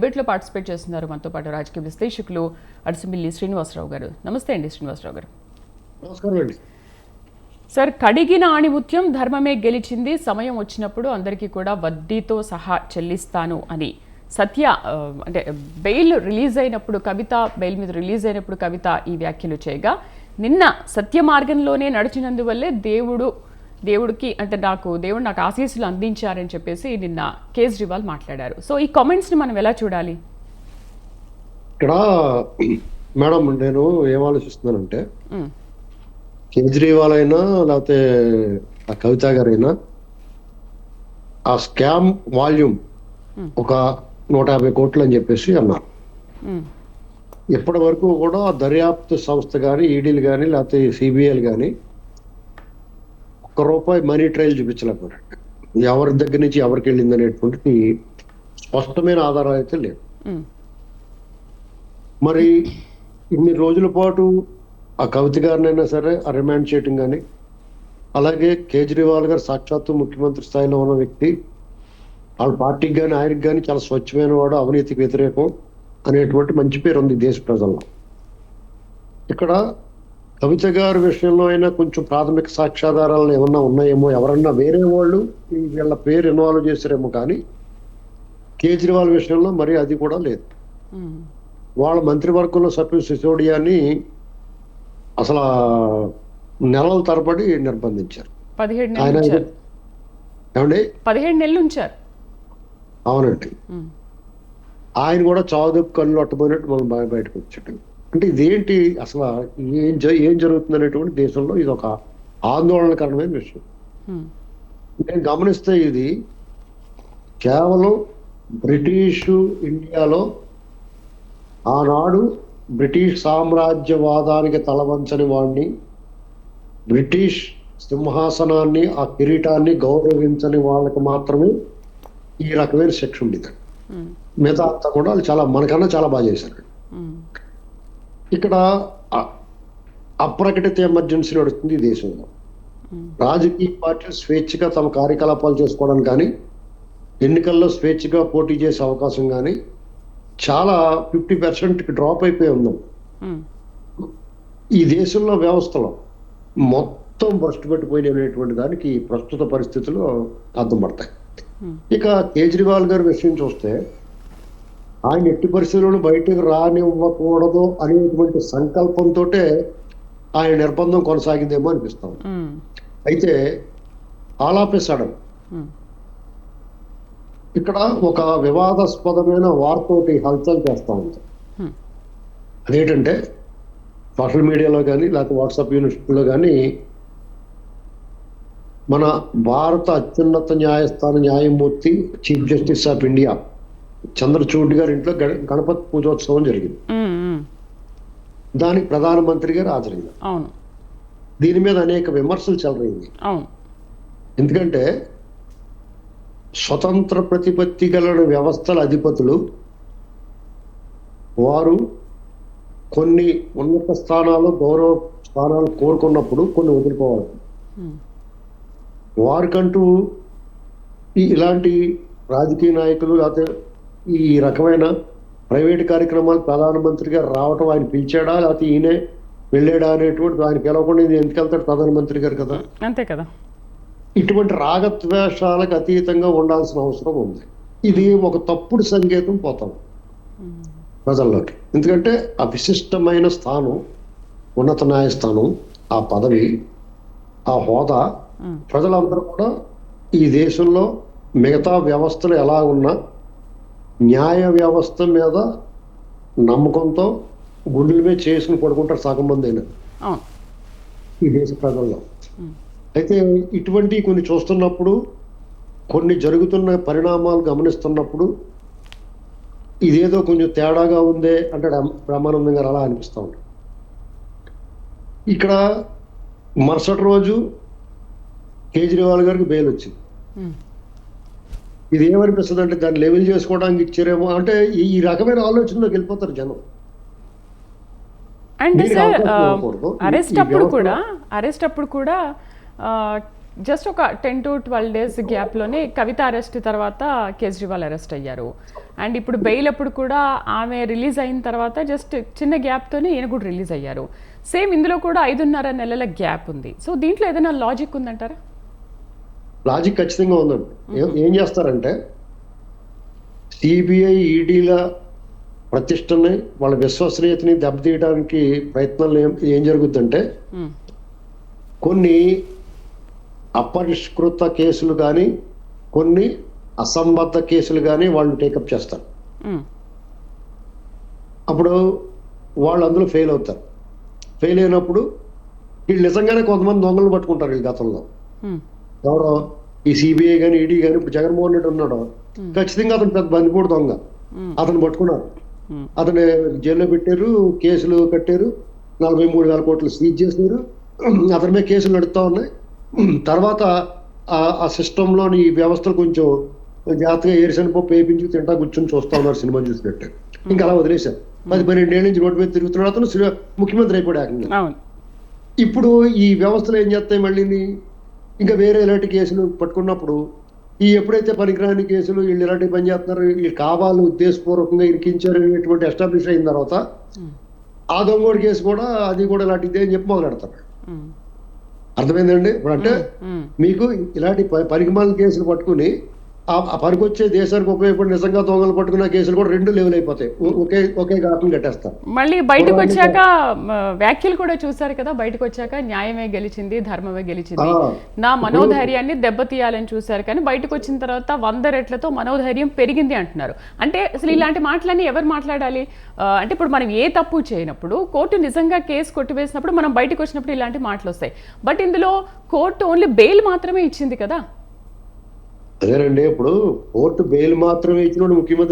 డిబేట్లో పార్టిసిపేట్ చేస్తున్నారు మనతో పాటు రాజకీయ విశ్లేషకులు అడిసిమిల్లి శ్రీనివాసరావు గారు. నమస్తే అండి శ్రీనివాసరావు గారు. నమస్కారం అండి. సార్, కడిగిన ఆణిముత్యం ధర్మమే గెలిచింది, సమయం వచ్చినప్పుడు అందరికీ కూడా వడ్డీతో సహా చెల్లిస్తాను అని సత్య అంటే బెయిల్ రిలీజ్ అయినప్పుడు కవిత బెయిల్ మీద రిలీజ్ అయినప్పుడు కవిత ఈ వ్యాఖ్యలు చేయగా, నిన్న సత్య మార్గంలోనే నడిచినందువల్లే దేవుడికి అంటే దేవుడు నాకు ఆశీస్సులు అందించారని చెప్పేసి నిన్న కేజ్రీవాల్ మాట్లాడారు. సో ఈ కామెంట్స్ ని మనం ఎలా చూడాలి? ఇక్కడ మేడం నేను ఏం ఆలోచిస్తున్నానంటే, కేజ్రీవాల్ అయినా లేకపోతే ఆ కవిత గారైనా ఆ స్కామ్ వాల్యూమ్ ఒక 150 కోట్లు అని చెప్పేసి అన్నారు. ఇప్పటి వరకు కూడా దర్యాప్తు సంస్థ కానీ, ఈడీలు కానీ లేకపోతే సిబిఐలు కానీ ₹1 మనీ ట్రయల్ చూపించలేకపోయారు. ఎవరి దగ్గర నుంచి ఎవరికి వెళ్ళింది అనేటువంటిది స్పష్టమైన ఆధారాలు అయితే లేవు. మరి ఇన్ని రోజుల పాటు ఆ కవిత గారినైనా సరే రిమాండ్ చేయటం కానీ, అలాగే కేజ్రీవాల్ గారు సాక్షాత్తు ముఖ్యమంత్రి స్థాయిలో ఉన్న వ్యక్తి, వాళ్ళ పార్టీకి కానీ ఆయనకి కానీ చాలా స్వచ్ఛమైన వాడు, అవినీతికి వ్యతిరేకం అనేటువంటి మంచి పేరు ఉంది దేశ ప్రజల్లో. ఇక్కడ కవిత గారి విషయంలో అయినా కొంచెం ప్రాథమిక సాక్ష్యాధారాలు ఏమన్నా ఉన్నాయేమో, ఎవరన్నా వేరే వాళ్ళు వీళ్ళ పేరు ఇన్వాల్వ్ చేశారేమో, కానీ కేజ్రీవాల్ విషయంలో మరి అది కూడా లేదు. వాళ్ళ మంత్రివర్గంలో సభ్యులు సిసోడియాని అసలు నెలల తరబడి నిర్బంధించారు. 17 నెలలు ఉంచారు. అవునండి. ఆయన కూడా చావుదప్పు కళ్ళు అట్టబోయినట్టు మనం బయటకు వచ్చాడు. అంటే ఇదేంటి అసలు ఏం జరుగుతుంది అనేటువంటి దేశంలో ఇది ఒక ఆందోళనకరమైన విషయం. నేను గమనిస్తే ఇది కేవలం బ్రిటిషు ఇండియాలో ఆనాడు బ్రిటిష్ సామ్రాజ్యవాదానికి తలవంచని వాడిని, బ్రిటిష్ సింహాసనాన్ని ఆ కిరీటాన్ని గౌరవించని వాళ్ళకి మాత్రమే ఈ రకమైన శిక్ష ఉండేది. మిగతా అంతా కూడా వాళ్ళు చాలా మనకన్నా చాలా బాగా చేశారు. ఇక్కడ అప్రకటిత ఎమర్జెన్సీ నడుస్తుంది ఈ దేశంలో. రాజకీయ పార్టీలు స్వేచ్ఛగా తమ కార్యకలాపాలు చేసుకోవడానికి కానీ, ఎన్నికల్లో స్వేచ్ఛగా పోటీ చేసే అవకాశం కానీ చాలా 50% డ్రాప్ అయిపోయి ఉందాం. ఈ దేశంలో వ్యవస్థలో మొత్తం భ్రష్టు పెట్టిపోయినటువంటి దానికి ప్రస్తుత పరిస్థితులు అర్థం పడతాయి. ఇక కేజ్రీవాల్ గారి విషయం చూస్తే, ఆయన ఎట్టి పరిస్థితులను బయటకు రానివ్వకూడదు అనేటువంటి సంకల్పంతో ఆయన నిర్బంధం కొనసాగిందేమో అనిపిస్తాం. అయితే ఆలాపేశాడు ఇక్కడ ఒక వివాదాస్పదమైన వార్తోటి హల్చల్ చేస్తా ఉంది. అదేంటంటే సోషల్ మీడియాలో కానీ లేకపోతే వాట్సాప్ యూనివర్సిటీలో కానీ మన భారత అత్యున్నత న్యాయస్థాన న్యాయమూర్తి chief justice of India Chandrachud గారి ఇంట్లో గణపతి పూజోత్సవం జరిగింది. దానికి ప్రధానమంత్రి గారు హాజరయ్యారు. దీని మీద అనేక విమర్శలు చెలరైంది. ఎందుకంటే స్వతంత్ర ప్రతిపత్తి గల వ్యవస్థల అధిపతులు వారు కొన్ని ఉన్నత స్థానాలు, గౌరవ స్థానాలు కోరుకున్నప్పుడు కొన్ని వదులుకోవాలి. వారికంటూ ఇలాంటి రాజకీయ నాయకులు లేకపోతే ఈ రకమైన ప్రైవేట్ కార్యక్రమాలు ప్రధానమంత్రి గారు రావటం ఆయన పిలిచాడా లేకపోతే ఈయనే వెళ్ళాడా అనేటువంటి ఆయన పిలవకుండా ఎందుకు వెళ్తాడు ప్రధానమంత్రి గారు కదా, అంతే కదా. ఇటువంటి రాగద్వేషాలకు అతీతంగా ఉండాల్సిన అవసరం ఉంది. ఇది ఒక తప్పుడు సంకేతం పోతాం ప్రజల్లోకి. ఎందుకంటే ఆ విశిష్టమైన స్థానం, ఉన్నత న్యాయస్థానం, ఆ పదవి, ఆ హోదా ప్రజలందరూ కూడా ఈ దేశంలో మిగతా వ్యవస్థలు ఎలా ఉన్నా న్యాయ వ్యవస్థ మీద నమ్మకంతో గుండెల మీద చేసుకుని పడుకుంటారు సగం మంది అయినా ఈ దేశ ప్రజల్లో. అయితే ఇటువంటి కొన్ని చూస్తున్నప్పుడు, కొన్ని జరుగుతున్న పరిణామాలు గమనిస్తున్నప్పుడు ఇదేదో కొంచెం తేడాగా ఉందే అంటే బ్రహ్మానందం గారు అలా అనిపిస్తూ ఉంటారు. ఇక్కడ మరుసటి రోజు కేజ్రీవాల్ గారికి బెయిల్ వచ్చింది. ఇది ఏమనిపిస్తుంది అంటే దాన్ని లెవెల్ చేసుకోవడానికి ఇచ్చారేమో అంటే ఈ రకమైన ఆలోచనలోకి వెళ్ళిపోతారు జనం. అండ్ సార్, అరెస్ట్ అప్పుడు కూడా జస్ట్ ఒక 10 to 12 days గ్యాప్లోనే కవిత అరెస్ట్ తర్వాత కేజ్రీవాల్ అరెస్ట్ అయ్యారు. అండ్ ఇప్పుడు బెయిల్ అప్పుడు కూడా ఆమె రిలీజ్ అయిన తర్వాత జస్ట్ చిన్న గ్యాప్తోనే ఈయన కూడా రిలీజ్ అయ్యారు. సేమ్ ఇందులో కూడా 5.5 నెలల గ్యాప్ ఉంది. సో దీంట్లో ఏదైనా లాజిక్ ఉందంటారా? లాజిక్ ఖచ్చితంగా ఉందండి. ఏం చేస్తారంటే సిబిఐ ఈడీల ప్రతిష్టని వాళ్ళ విశ్వసనీయతని దెబ్బతీయడానికి ప్రయత్నాలు ఏం జరుగుతుందంటే కొన్ని అపరిష్కృత కేసులు కానీ కొన్ని అసంబద్ధ కేసులు కానీ వాళ్ళు టేకప్ చేస్తారు. అప్పుడు వాళ్ళు అందులో ఫెయిల్ అవుతారు. ఫెయిల్ అయినప్పుడు వీళ్ళు నిజంగానే కొంతమంది దొంగలు పట్టుకుంటారు. ఈ గతంలో ఎవరో ఈ సిబిఐ కానీ ఈడీ కానీ ఇప్పుడు జగన్మోహన్ రెడ్డి ఉన్నాడు, ఖచ్చితంగా అతను పెద్ద బందిపోటు దొంగ. అతను పట్టుకున్నారు, అతను జైల్లో పెట్టారు, కేసులు కట్టారు, 43,000 కోట్లు సీజ్ చేశారు, అతని మీద కేసులు నడుస్తూ ఉన్నాయి. తర్వాత ఆ సిస్టంలోని ఈ వ్యవస్థలు కొంచెం జాగ్రత్తగా ఏరిసని పప్పు వేయించి తింటా కూర్చొని చూస్తా ఉన్నారు సినిమా చూసినట్టు. ఇంకా అలా వదిలేశారు. 12 ఏళ్ళ నుంచి రోడ్డు మీద తిరుగుతున్నాడు అతను, ముఖ్యమంత్రి అయిపోయాడు. ఇప్పుడు ఈ వ్యవస్థలు ఏం చేస్తాయి, మళ్ళీ ఇంకా వేరే ఇలాంటి కేసులు పట్టుకున్నప్పుడు ఈ ఎప్పుడైతే పనికిరాని కేసులు వీళ్ళు ఇలాంటి పని చేస్తున్నారు, వీళ్ళు కావాలి ఉద్దేశపూర్వకంగా ఇరికించారు అనేటువంటి ఎస్టాబ్లిష్ అయిన తర్వాత ఆ దొంగోడి కేసు కూడా అది కూడా ఇలాంటిదే అని చెప్పి మొదలెడతారు. అర్థమైందండి? ఇప్పుడు అంటే మీకు ఇలాంటి పరిగమాల కేసులు పట్టుకుని ఆ పనికొచ్చే దేశానికి ఉపయోగపడి నిజంగా దొంగలు పట్టుకున్న కేసులు కూడా 2 లెవెల్ అయిపోతాయి. ఒకే ఘాతం కట్టేస్తారు. మళ్ళీ బయటకు వచ్చాక వ్యాఖ్యలు కూడా చూసారు కదా, బయటకు వచ్చాక న్యాయమే గెలిచింది, ధర్మమే గెలిచింది, నా మనోధైర్యాన్ని దెబ్బతీయాలని చూశారు. కానీ బయటకు వచ్చిన తర్వాత 100 రెట్లతో మనోధైర్యం పెరిగింది అంటున్నారు. అంటే అసలు ఇలాంటి మాటలన్నీ ఎవరు మాట్లాడాలి? అంటే ఇప్పుడు మనం ఏ తప్పు చేయనప్పుడు కోర్టు నిజంగా కేసు కొట్టివేసినప్పుడు మనం బయటకు వచ్చినప్పుడు ఇలాంటి మాటలు వస్తాయి. బట్ ఇందులో కోర్టు ఓన్లీ బెయిల్ మాత్రమే ఇచ్చింది కదా. అదేనండి, ఇప్పుడు కోర్టు బెయిల్ మాత్రమే ఇచ్చినప్పుడు ముఖ్యమంత్రి